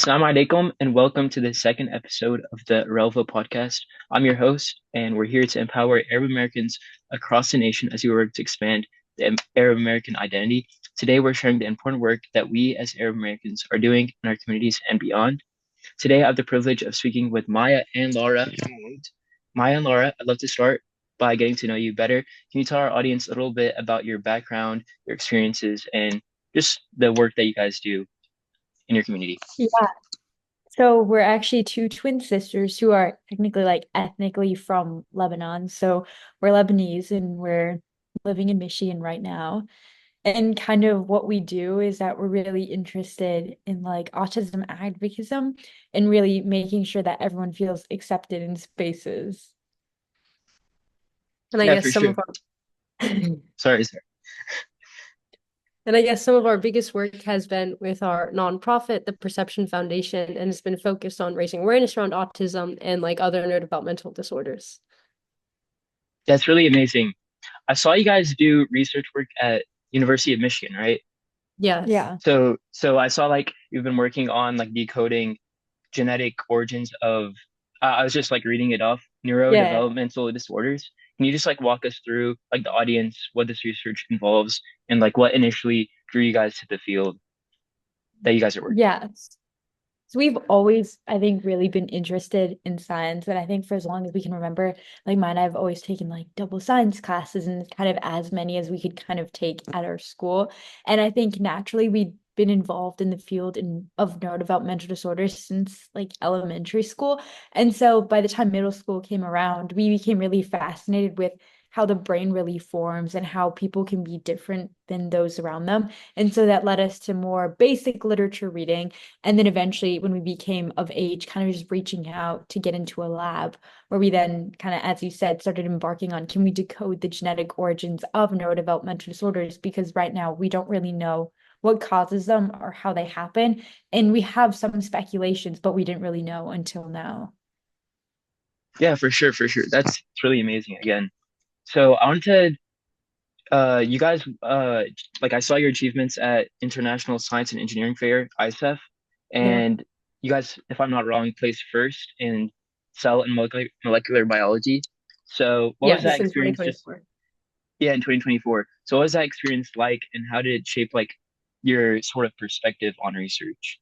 Assalamu alaikum and welcome to the second episode of the Arelvo podcast. I'm your host, and we're here to empower Arab Americans across the nation as we work to expand the Arab American identity. Today, we're sharing the important work that we as Arab Americans are doing in our communities and beyond. Today, I have the privilege of speaking with Maya and Lara. Maya and Lara, I'd love to start by getting to know you better. Can you tell our audience a little bit about your background, your experiences, and just the work that you guys do in your community? Yeah. So we're actually two twin sisters who are technically like ethnically from Lebanon. So we're Lebanese and we're living in Michigan right now. And kind of what we do is that we're really interested in like autism advocacy and really making sure that everyone feels accepted in spaces. And I Yeah, guess for some sure. of our Sorry. and I guess some of our biggest work has been with our nonprofit, the Perception Foundation, and it's been focused on raising awareness around autism and like other neurodevelopmental disorders. That's really amazing. I saw you guys do research work at University of Michigan, right? Yes. Yeah. So I saw like you've been working on like decoding genetic origins of I was just like reading it off, Yeah. neurodevelopmental disorders. Can you just like walk us through like the audience, what this research involves, and like what initially drew you guys to the field that you guys are working Yeah. So we've always, I think, really been interested in science. And I think for as long as we can remember, like mine, I've always taken like double science classes and kind of as many as we could kind of take at our school. And I think naturally we've been involved in the field of neurodevelopmental disorders since like elementary school. And so by the time middle school came around, we became really fascinated with how the brain really forms and how people can be different than those around them. And so that led us to more basic literature reading and then eventually, when we became of age, kind of just reaching out to get into a lab where we then kind of, as you said, started embarking on can we decode the genetic origins of neurodevelopmental disorders? Because right now we don't really know what causes them or how they happen. And we have some speculations, but we didn't really know until now. Yeah, for sure. That's really amazing again. So I wanted you guys like I saw your achievements at International Science and Engineering Fair, ISEF, Yeah. and you guys, if I'm not wrong, placed first in cell and molecular biology. So what was Yes, that in experience just 2024. yeah in 2024? So what was that experience like and how did it shape like your sort of perspective on research?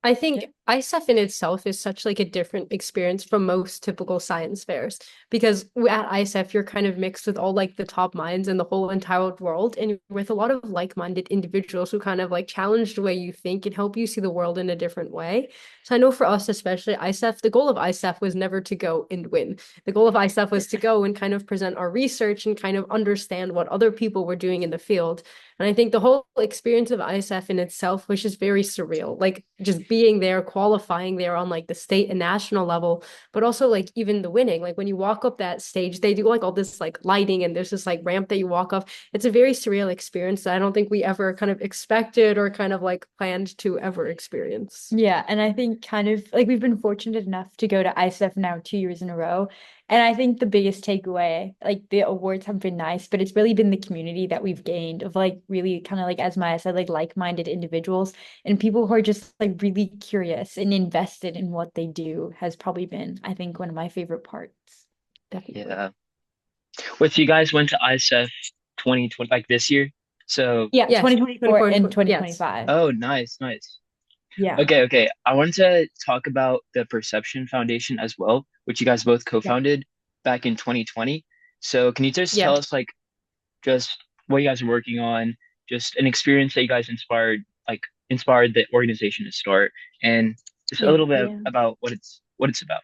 I think ISEF in itself is such like a different experience from most typical science fairs because at ISEF you're kind of mixed with all like the top minds in the whole entire world and you're with a lot of like-minded individuals who kind of like challenge the way you think and help you see the world in a different way. So I know for us especially ISEF, the goal of ISEF was never to go and win. The goal of ISEF was to go and kind of present our research and kind of understand what other people were doing in the field. And I think the whole experience of ISF in itself was just very surreal. Like just being there, qualifying there on like the state and national level, but also like even the winning. Like when you walk up that stage, they do like all this like lighting and there's this like ramp that you walk off. It's a very surreal experience that I don't think we ever kind of expected or kind of like planned to ever experience. Yeah, and I think kind of like we've been fortunate enough to go to ISEF now 2 years in a row. And I think the biggest takeaway, like the awards have been nice, but it's really been the community that we've gained of like really kind of like as Maya said, like-minded individuals and people who are just like really curious and invested in what they do has probably been, I think, one of my favorite parts. Definitely. Yeah. With you guys went to ISF 2020 like this year. So Yeah, Yes, 2024 24 and and 20, yes. 2025. oh nice. Yeah. Okay. I wanted to talk about the Perception Foundation as well, which you guys both Yeah. co-founded back in 2020. So can you just tell Yeah. us like just what you guys are working on, just an experience that you guys inspired the organization to start, and just a Yeah. little bit Yeah. about what it's about.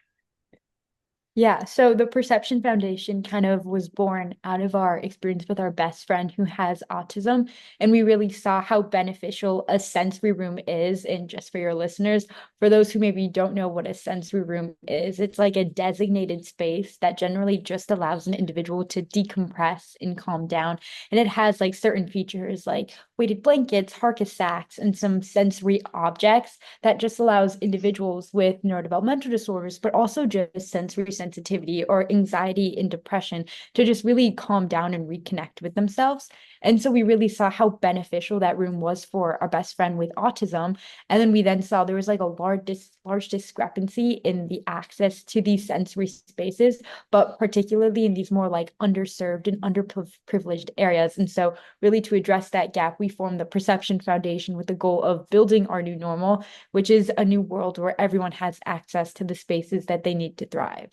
Yeah, so the Perception Foundation kind of was born out of our experience with our best friend who has autism. And we really saw how beneficial a sensory room is. And just for your listeners, for those who maybe don't know what a sensory room is, it's like a designated space that generally just allows an individual to decompress and calm down. And it has like certain features like weighted blankets, Harcus sacks, and some sensory objects that just allows individuals with neurodevelopmental disorders, but also just sensory hypersensitivity or anxiety and depression to just really calm down and reconnect with themselves. And so we really saw how beneficial that room was for our best friend with autism. And then we then saw there was like a large discrepancy in the access to these sensory spaces, but particularly in these more like underserved and underprivileged areas. And so really to address that gap, we formed the Perception Foundation with the goal of building our new normal, which is a new world where everyone has access to the spaces that they need to thrive.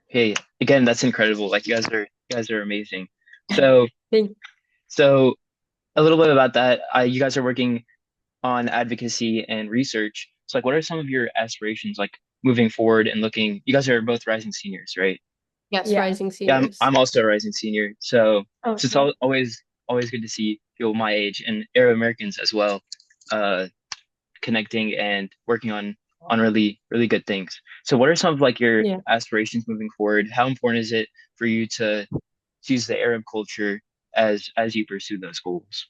Hey, again, that's incredible. Like you guys are amazing. So Thank so a little bit about that. You guys are working on advocacy and research. So like what are some of your aspirations like moving forward and looking, you guys are both rising seniors, right? Yes, Yeah. rising Yeah, seniors. I'm also a rising senior. Oh, So it's yeah. always good to see people my age and Arab Americans as well, uh, connecting and working on really good things. So what are some of like your Yeah. aspirations moving forward? How important is it for you to use the Arab culture as you pursue those goals?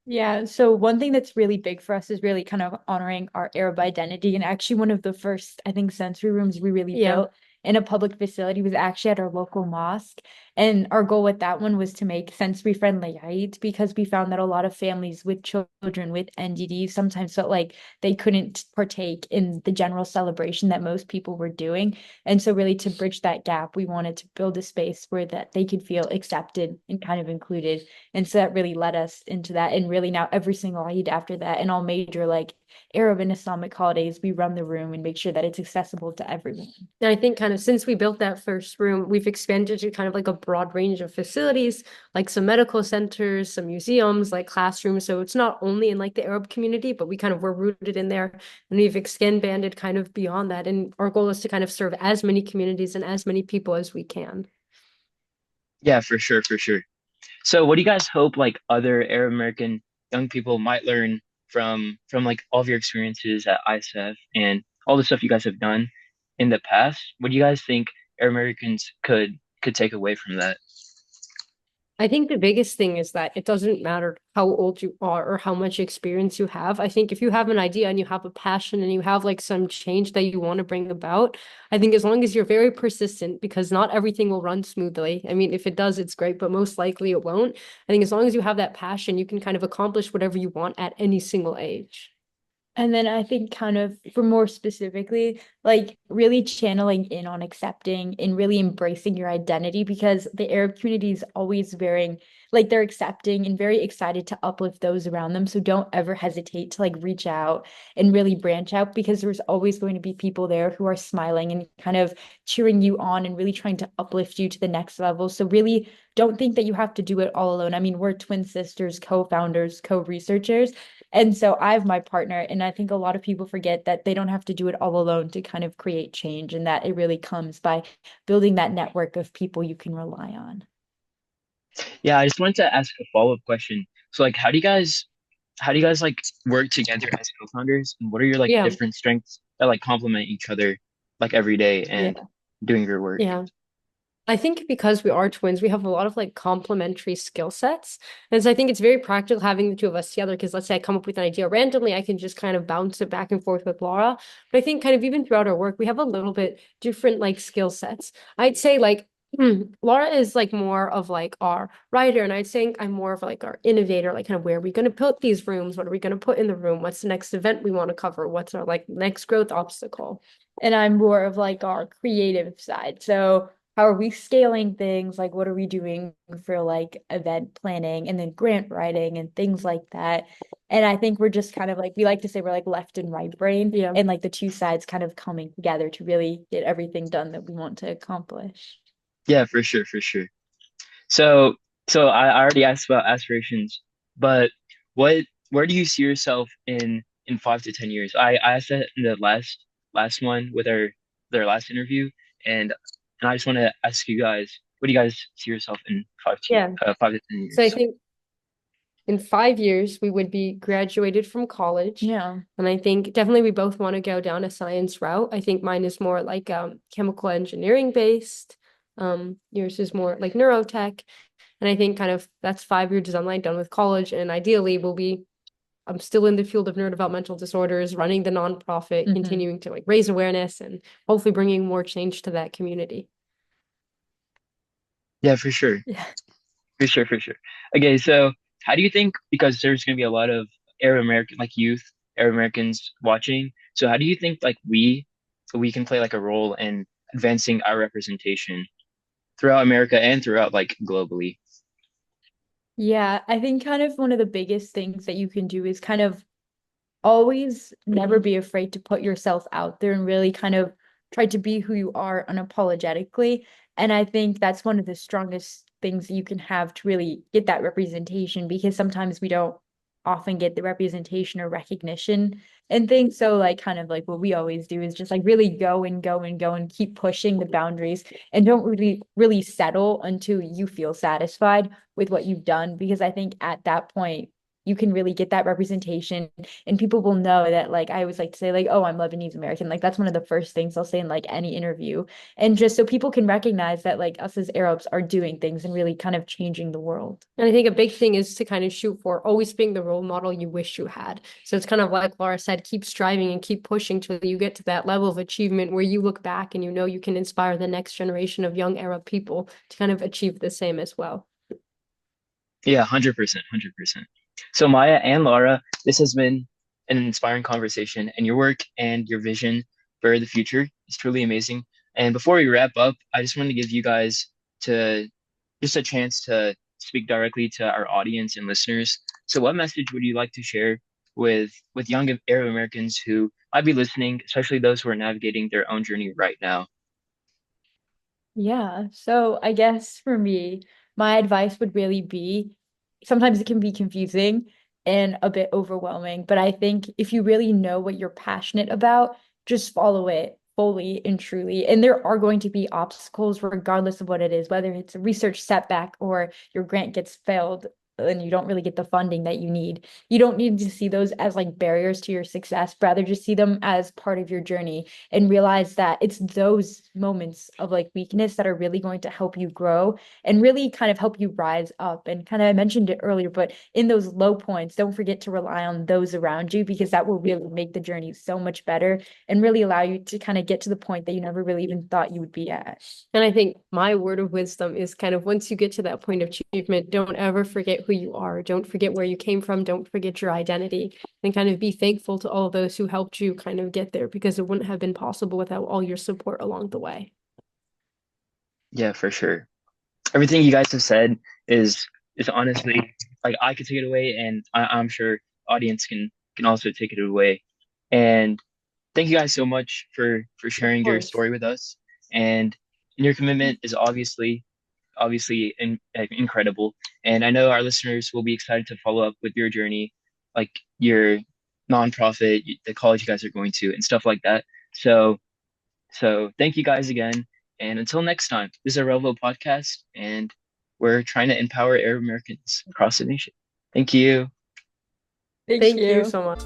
Yeah, so one thing that's really big for us is really kind of honoring our Arab identity. And actually, one of the first, I think, sensory rooms we really Yeah. built in a public facility was actually at our local mosque. And our goal with that one was to make sensory friendly Eid because we found that a lot of families with children with NDD sometimes felt like they couldn't partake in the general celebration that most people were doing. And so, really, to bridge that gap, we wanted to build a space where that they could feel accepted and kind of included. And so that really led us into that. And really now every single Eid after that and all major like Arab and Islamic holidays, we run the room and make sure that it's accessible to everyone. And I think kind of since we built that first room, we've expanded to kind of like a broad range of facilities, like some medical centers, some museums, like classrooms. So it's not only in like the Arab community, but we kind of were rooted in there and we've expanded kind of beyond that. And our goal is to kind of serve as many communities and as many people as we can. Yeah, for sure. So what do you guys hope like other Arab American young people might learn from like all of your experiences at ISF and all the stuff you guys have done in the past? What do you guys think Arab Americans could take away from that? I think the biggest thing is that it doesn't matter how old you are or how much experience you have. I think if you have an idea and you have a passion and you have like some change that you want to bring about, I think as long as you're very persistent, because not everything will run smoothly. I mean, if it does, it's great, but most likely it won't. I think as long as you have that passion, you can kind of accomplish whatever you want at any single age. And then I think kind of for more specifically, like really channeling in on accepting and really embracing your identity because the Arab community is always very like they're accepting and very excited to uplift those around them. So don't ever hesitate to like reach out and really branch out because there's always going to be people there who are smiling and kind of cheering you on and really trying to uplift you to the next level. So really don't think that you have to do it all alone. I mean, we're twin sisters, co-founders, co-researchers. And so I have my partner, and I think a lot of people forget that they don't have to do it all alone to kind of create change, and that it really comes by building that network of people you can rely on. Yeah, I just wanted to ask a follow-up question. So like how do you guys like work together as co-founders and what are your like Yeah. different strengths that like complement each other like every day and Yeah. doing your work? Yeah. I think because we are twins, we have a lot of like complementary skill sets. And so I think it's very practical having the two of us together because let's say I come up with an idea randomly, I can just kind of bounce it back and forth with Laura. But I think kind of even throughout our work, we have a little bit different like skill sets. I'd say like Laura is like more of like our writer, and I'd say I'm more of like our innovator, like kind of where are we going to put these rooms? What are we going to put in the room? What's the next event we want to cover? What's our like next growth obstacle? And I'm more of like our creative side. So how are we scaling things? Like what are we doing for like event planning and then grant writing and things like that? And I think we're just kind of like we like to say we're like left and right brain Yeah. and like the two sides kind of coming together to really get everything done that we want to accomplish. Yeah, for sure. So, I already asked about aspirations, but what where do you see yourself in 5 to 10 years? I asked that in the last one with their last interview, and I just want to ask you guys, what do you guys see yourself in Yeah. 5 to 10 years? So I think in 5 years we would be graduated from college. Yeah. And I think definitely we both want to go down a science route. I think mine is more like chemical engineering based. Yours is more like neurotech. And I think kind of that's 5 years down the line, done with college. And ideally we'll be I'm still in the field of neurodevelopmental disorders, running the nonprofit, Mhm. continuing to like raise awareness and hopefully bringing more change to that community. Yeah, for sure. Yeah. For sure, for sure. Okay, so how do you think, because there's going to be a lot of Arab American, like youth, Arab Americans watching, so how do you think like we can play like a role in advancing our representation throughout America and throughout like globally? Yeah, I think kind of one of the biggest things that you can do is kind of always never be afraid to put yourself out there and really kind of try to be who you are unapologetically. And I think that's one of the strongest things you can have to really get that representation, because sometimes we don't often get the representation or recognition and things. So like kind of like what we always do is just like really go and go and go and keep pushing the boundaries, and don't really settle until you feel satisfied with what you've done, because I think at that point you can really get that representation, and people will know that, like I always like to say, like, oh, I'm Lebanese American. Like that's one of the first things I'll say in like any interview. And just so people can recognize that like us as Arabs are doing things and really kind of changing the world. And I think a big thing is to kind of shoot for always being the role model you wish you had. So it's kind of like Laura said, keep striving and keep pushing till you get to that level of achievement where you look back and you know you can inspire the next generation of young Arab people to kind of achieve the same as well. Yeah, 100%, 100%. So Maya and Laura, this has been an inspiring conversation, and your work and your vision for the future is truly amazing. And before we wrap up, I just wanted to give you guys to just a chance to speak directly to our audience and listeners. So what message would you like to share with young Arab Americans who might be listening, especially those who are navigating their own journey right now? Yeah. So I guess for me, my advice would really be, sometimes it can be confusing and a bit overwhelming, but I think if you really know what you're passionate about, just follow it fully and truly. And there are going to be obstacles regardless of what it is, whether it's a research setback or your grant gets failed and you don't really get the funding that you need. You don't need to see those as like barriers to your success, rather just see them as part of your journey, and realize that it's those moments of like weakness that are really going to help you grow and really kind of help you rise up. And kind of, I mentioned it earlier, but in those low points, don't forget to rely on those around you, because that will really make the journey so much better and really allow you to kind of get to the point that you never really even thought you would be at. And I think my word of wisdom is kind of once you get to that point of achievement, don't ever forget who you are. Don't forget where you came from. Don't forget your identity, and kind of be thankful to all those who helped you kind of get there, because it wouldn't have been possible without all your support along the way. Yeah, for sure. Everything you guys have said is honestly like I could take it away, and I'm sure audience can also take it away. And thank you guys so much for Of sharing your course. story with us. And your commitment is obviously incredible. And I know our listeners will be excited to follow up with your journey, like your nonprofit, the college you guys are going to, and stuff like that. So thank you guys again. And until next time, this is a Arelvo podcast, and we're trying to empower Arab Americans across the nation. Thank you. Thank Thank you you. so much.